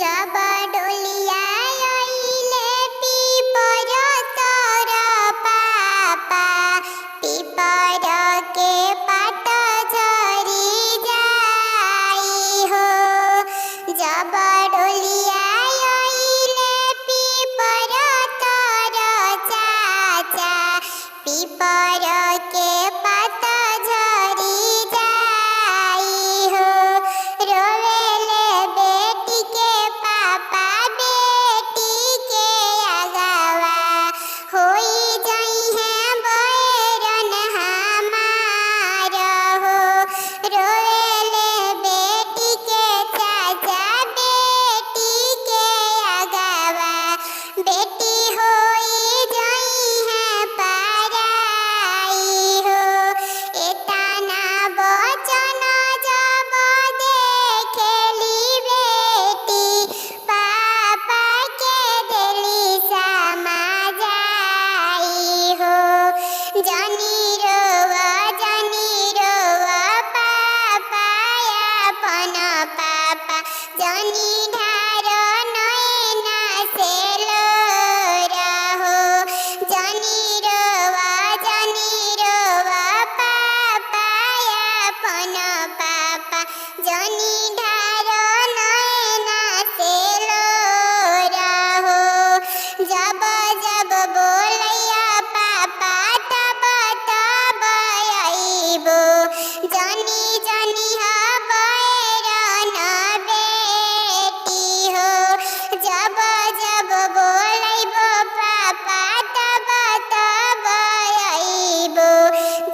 যাবা ডলিয়ায় আইলে পিপরতর পাপা পিপরকে পাট ঝরি যাই হো। যাবা ডলিয়ায় আইলে পিপরতর চাচা পিপরকে পাট ঝরি যাই হো। रोवेले बेटी के पापा बेटी के अगवा होई जाई है बैरन हमार हो। रोवेले बेटी के चाचा बेटी के अगवा बेटी होई जाई है पराई हो। एतना बचन जब देखेली बेटी पापा के दिली समाजाई हो। जानी रोवा पापा अपन पापा जानी ढार नैना से लोरहो। जानी रोवा पापा अपन पापा जानी ढार नैना से लोरहो। जब जब बोलैया पापा तब तब आइबो जानी जानी हा बैरन बेटी हो। जब जब बोलैबो पापा तब तब आइबो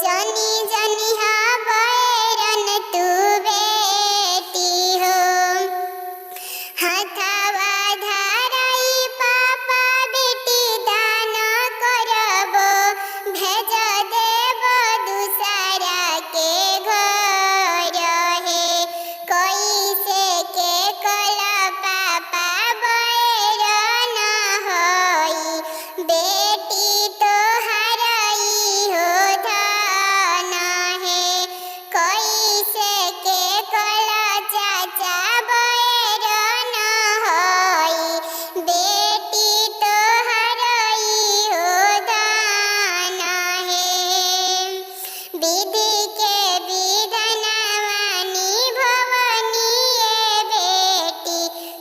जानी जानी हा बैरन तू बेटी हो। हाथवा धराई पापा बेटी दान करबो भेज देबो दूसरा के घर हे। कैसे के कल पापा बैरन होई बेटी तोहार हो धन हे। कैसे के कल चाचा बैरन होई बेटी तोहार हो धन हे। विधि के विधानवानी भवनी बेटी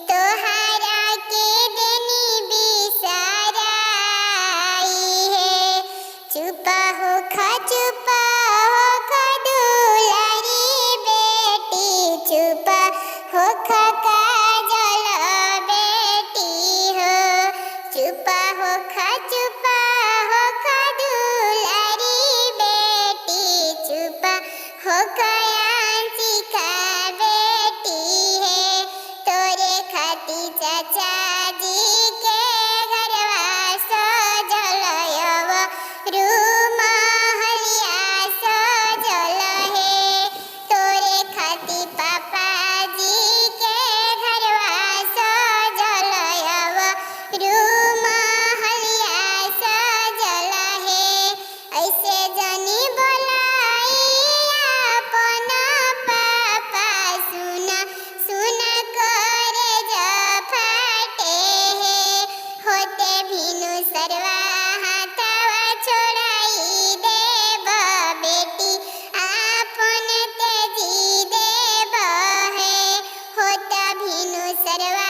तोहारा के देनी बिसराई है। चुप हो खा दुलारी बेटी चुप हो खा काजल बेटी हो। चुप हो खा दुलारी बेटी चुप हो अंशिका बेटी है। तोरे खाती चाचा जी के घरवा सजल रूम हलिया सजल है। तोरे खाती पापा जी के घरवा सजल रूम हलिया सजल है। ऐसे जानी बोलाई अपन पापा सुना सुना करे जफाटे है। होते भिनु सरवा हाथवा छोड़ाई देब बेटी आपन तेजी देब है। होता भिनु सरवा